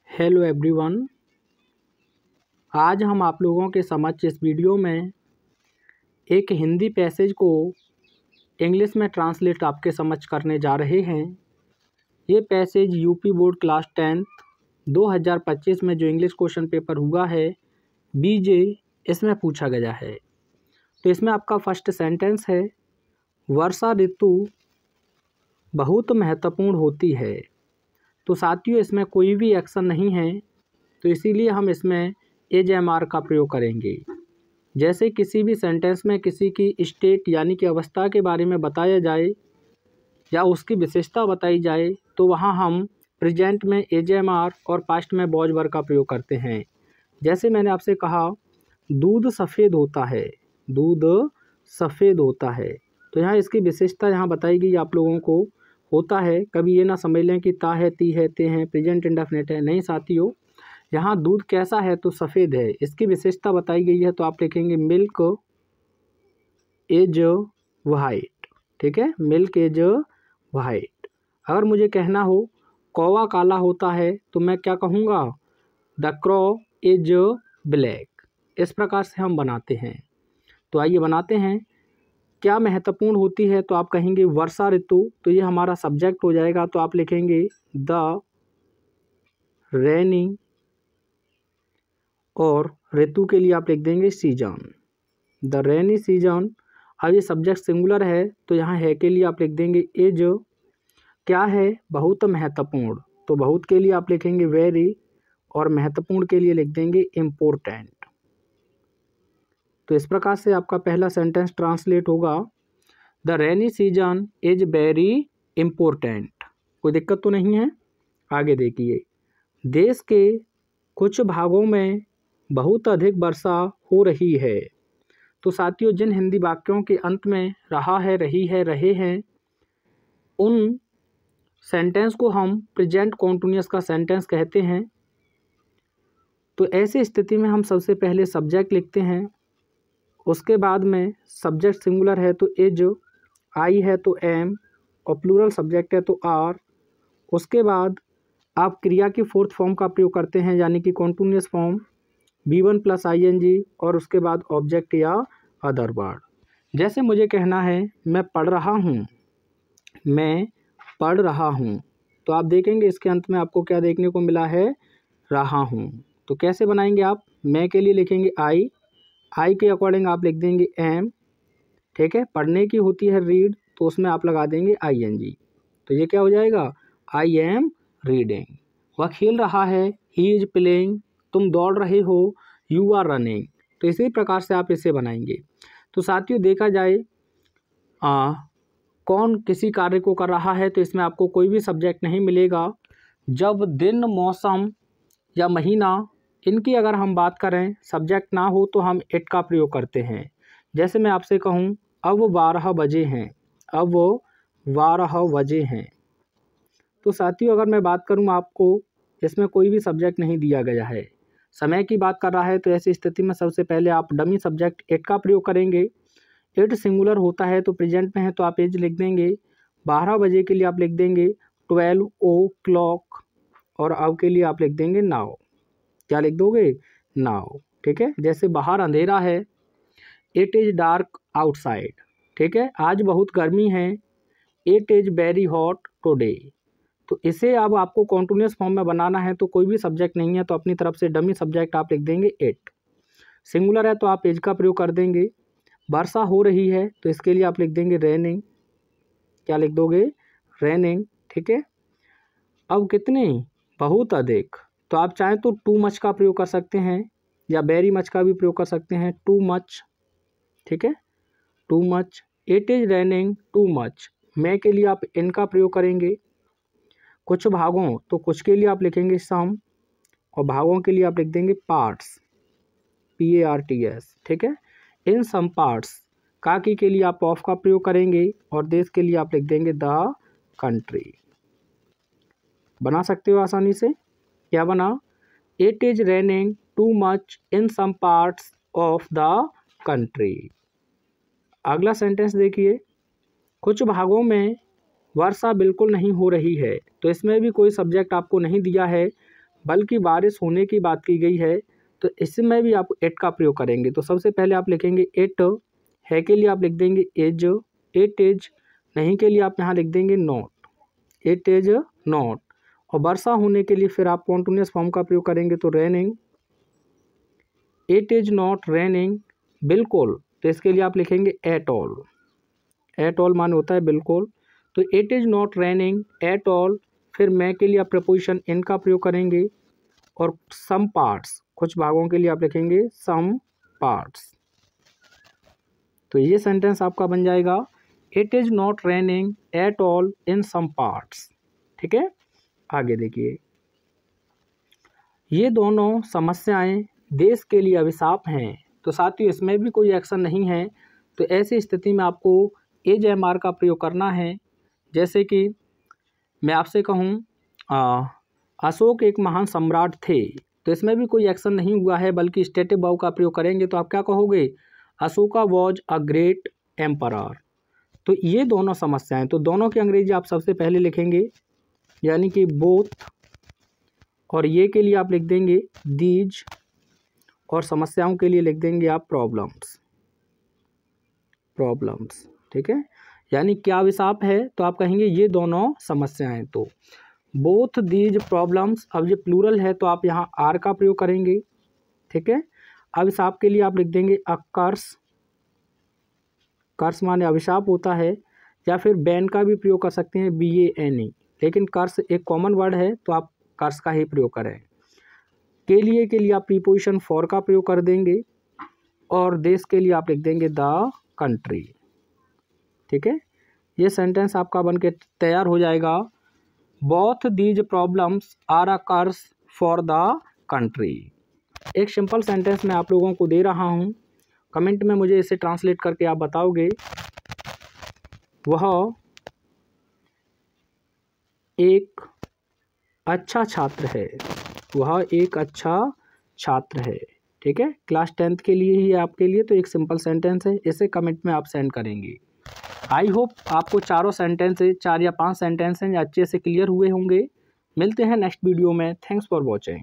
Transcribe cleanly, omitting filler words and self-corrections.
Hello everyone. आज हम आप लोगों के समक्ष इस वीडियो में एक हिंदी पैसेज को इंग्लिश में ट्रांसलेट आपके समक्ष करने जा रहे हैं। ये passage UP board class 10th 2025 में जो इंग्लिश क्वेश्चन पेपर हुआ है बीजे, इसमें पूछा गया है। तो इसमें आपका फर्स्ट सेंटेंस है, वर्षा ऋतु बहुत महत्वपूर्ण होती है। तो साथियों, इसमें कोई भी एक्शन नहीं है, तो इसीलिए हम इसमें एज-एम-आर का प्रयोग करेंगे। जैसे किसी भी सेंटेंस में किसी की स्टेट यानी कि अवस्था के बारे में बताया जाए या उसकी विशेषता बताई जाए, तो वहाँ हम प्रेजेंट में एज-एम-आर और पास्ट में वॉज वर्ब का प्रयोग करते हैं। जैसे मैंने आपसे कहा, दूध सफ़ेद होता है, दूध सफ़ेद होता है। तो यहाँ इसकी विशेषता यहाँ बताई गई आप लोगों को, होता है। कभी ये ना समझ लें कि ता है, ती है, ते हैं, प्रेजेंट इंडेफिनिट है। नहीं साथियों, यहाँ दूध कैसा है तो सफ़ेद है, इसकी विशेषता बताई गई है। तो आप लिखेंगे मिल्क इज वाइट। ठीक है, मिल्क इज वाइट। अगर मुझे कहना हो कौवा काला होता है, तो मैं क्या कहूँगा, द क्रॉ इज ब्लैक। इस प्रकार से हम बनाते हैं। तो आइए बनाते हैं। क्या महत्वपूर्ण होती है, तो आप कहेंगे वर्षा ऋतु, तो ये हमारा सब्जेक्ट हो जाएगा। तो आप लिखेंगे द रेनी, और ऋतु के लिए आप लिख देंगे सीजन, द रेनी सीजन। अब ये सब्जेक्ट सिंगुलर है, तो यहाँ है के लिए आप लिख देंगे इज। क्या है, बहुत महत्वपूर्ण, तो बहुत के लिए आप लिखेंगे वेरी, और महत्वपूर्ण के लिए लिख देंगे इम्पोर्टेंट। तो इस प्रकार से आपका पहला सेंटेंस ट्रांसलेट होगा, the rainy season is very important. कोई दिक्कत तो नहीं है। आगे देखिए, देश के कुछ भागों में बहुत अधिक वर्षा हो रही है। तो साथियों, जिन हिंदी वाक्यों के अंत में रहा है, रही है, रहे हैं, उन सेंटेंस को हम प्रेजेंट कॉन्टिन्यूअस का सेंटेंस कहते हैं। तो ऐसी स्थिति में हम सबसे पहले सब्जेक्ट लिखते हैं, उसके बाद में सब्जेक्ट सिंगुलर है तो इज, आई है तो एम, और प्लूरल सब्जेक्ट है तो आर। उसके बाद आप क्रिया की फोर्थ फॉर्म का प्रयोग करते हैं, यानी कि कॉन्टिन्यूअस फॉर्म V1 + ing, और उसके बाद ऑब्जेक्ट या अदर वर्ड। जैसे मुझे कहना है मैं पढ़ रहा हूँ, मैं पढ़ रहा हूँ, तो आप देखेंगे इसके अंत में आपको क्या देखने को मिला है, रहा हूँ। तो कैसे बनाएंगे आप, मैं के लिए लिखेंगे आई के अकॉर्डिंग आप लिख देंगे एम। ठीक है, पढ़ने की होती है रीड, तो उसमें आप लगा देंगे ing। तो ये क्या हो जाएगा, आई एम रीडिंग। वह खेल रहा है, ही इज प्लेइंग। तुम दौड़ रहे हो, यू आर रनिंग। तो इसी प्रकार से आप इसे बनाएंगे। तो साथियों, देखा जाए कौन किसी कार्य को कर रहा है, तो इसमें आपको कोई भी सब्जेक्ट नहीं मिलेगा। जब दिन, मौसम या महीना, इनकी अगर हम बात करें, सब्जेक्ट ना हो, तो हम इट का प्रयोग करते हैं। जैसे मैं आपसे कहूँ अब 12 बजे हैं, अब 12 बजे हैं। तो साथियों, अगर मैं बात करूँ आपको, इसमें कोई भी सब्जेक्ट नहीं दिया गया है, समय की बात कर रहा है, तो ऐसी स्थिति में सबसे पहले आप डमी सब्जेक्ट इट का प्रयोग करेंगे। इट सिंगुलर होता है तो प्रेजेंट में है, तो आप इज लिख देंगे। 12 बजे के लिए आप लिख देंगे 12 o'clock, और अब के लिए आप लिख देंगे नाउ। क्या लिख दोगे, नाउ। ठीक है, जैसे बाहर अंधेरा है, इट इज़ डार्क आउटसाइड। ठीक है, आज बहुत गर्मी है, it is very hot today. तो इसे अब आपको कॉन्टिन्यूअस फॉर्म में बनाना है, तो कोई भी सब्जेक्ट नहीं है, तो अपनी तरफ से डमी सब्जेक्ट आप लिख देंगे इट। सिंगुलर है तो आप इज का प्रयोग कर देंगे। वर्षा हो रही है, तो इसके लिए आप लिख देंगे रेनिंग। क्या लिख दोगे, रेनिंग। ठीक है, अब कितनी, बहुत अधिक, तो आप चाहें तो टू मच का प्रयोग कर सकते हैं, या वेरी मच का भी प्रयोग कर सकते हैं, टू मच। ठीक है, too much, it is raining too much. मैं के लिए आप इन का प्रयोग करेंगे। कुछ भागों, तो कुछ के लिए आप लिखेंगे सम, और भागों के लिए आप लिख देंगे पार्ट्स, PARTS। ठीक है, इन सम पार्ट्स। काकी के लिए आप ऑफ का प्रयोग करेंगे, और देश के लिए आप लिख देंगे द कंट्री। बना सकते हो आसानी से। क्या बना, it is raining too much in some parts of the country. अगला सेंटेंस देखिए, कुछ भागों में वर्षा बिल्कुल नहीं हो रही है। तो इसमें भी कोई सब्जेक्ट आपको नहीं दिया है, बल्कि बारिश होने की बात की गई है, तो इसमें भी आप एट का प्रयोग करेंगे। तो सबसे पहले आप लिखेंगे एट, है के लिए आप लिख देंगे एज, एट एज, नहीं के लिए आप यहाँ लिख देंगे नॉट, इट इज नॉट। और वर्षा होने के लिए फिर आप कॉन्टिन्यूस फॉर्म का प्रयोग करेंगे, तो raining, it is not raining बिल्कुल, तो इसके लिए आप लिखेंगे एट ऑल, एट ऑल माने होता है बिल्कुल। तो it is not raining at all, फिर मैं के लिए आप प्रपोजिशन इन का प्रयोग करेंगे, और सम पार्ट्स, कुछ भागों के लिए आप लिखेंगे सम पार्ट्स। तो ये सेंटेंस आपका बन जाएगा it is not raining at all in some parts. ठीक है, आगे देखिए, ये दोनों समस्याएं देश के लिए अभिशाप हैं। तो साथियों इसमें भी कोई एक्शन नहीं है, तो ऐसी स्थिति में आपको एज एम आर का प्रयोग करना है। जैसे कि मैं आपसे कहूँ अशोक एक महान सम्राट थे, तो इसमें भी कोई एक्शन नहीं हुआ है, बल्कि स्टेटिव वर्ब का प्रयोग करेंगे, तो आप क्या कहोगे, Ashoka was a great emperor. तो ये दोनों समस्याएं, तो दोनों की अंग्रेजी आप सबसे पहले लिखेंगे, यानी कि बोथ, और ये के लिए आप लिख देंगे दीज, और समस्याओं के लिए लिख देंगे आप प्रॉब्लम्स, प्रॉब्लम्स। ठीक है, यानी क्या अभिशाप है, तो आप कहेंगे ये दोनों समस्याएं। तो बोथ दीज प्रॉब्लम्स, अब ये प्लूरल है तो आप यहाँ आर का प्रयोग करेंगे। ठीक है, अभिशाप के लिए आप लिख देंगे अ कर्स, कर्स माने अभिशाप होता है, या फिर बैन का भी प्रयोग कर सकते हैं, BANE, लेकिन कर्स एक कॉमन वर्ड है तो आप कर्स का ही प्रयोग करें। के लिए आप प्रीपोजिशन फॉर का प्रयोग कर देंगे, और देश के लिए आप लिख देंगे द कंट्री। ठीक है, ये सेंटेंस आपका बन के तैयार हो जाएगा, both these problems are a curse for the country. एक सिंपल सेंटेंस मैं आप लोगों को दे रहा हूँ, कमेंट में मुझे इसे ट्रांसलेट करके आप बताओगे। वह एक अच्छा छात्र है, वह एक अच्छा छात्र है। ठीक है, क्लास 10th के लिए ही आपके लिए, तो एक सिंपल सेंटेंस है, इसे कमेंट में आप सेंड करेंगे। आई होप आपको चारों सेंटेंसेज, 4 या 5 सेंटेंसेज अच्छे से क्लियर हुए होंगे। मिलते हैं नेक्स्ट वीडियो में। Thanks for watching.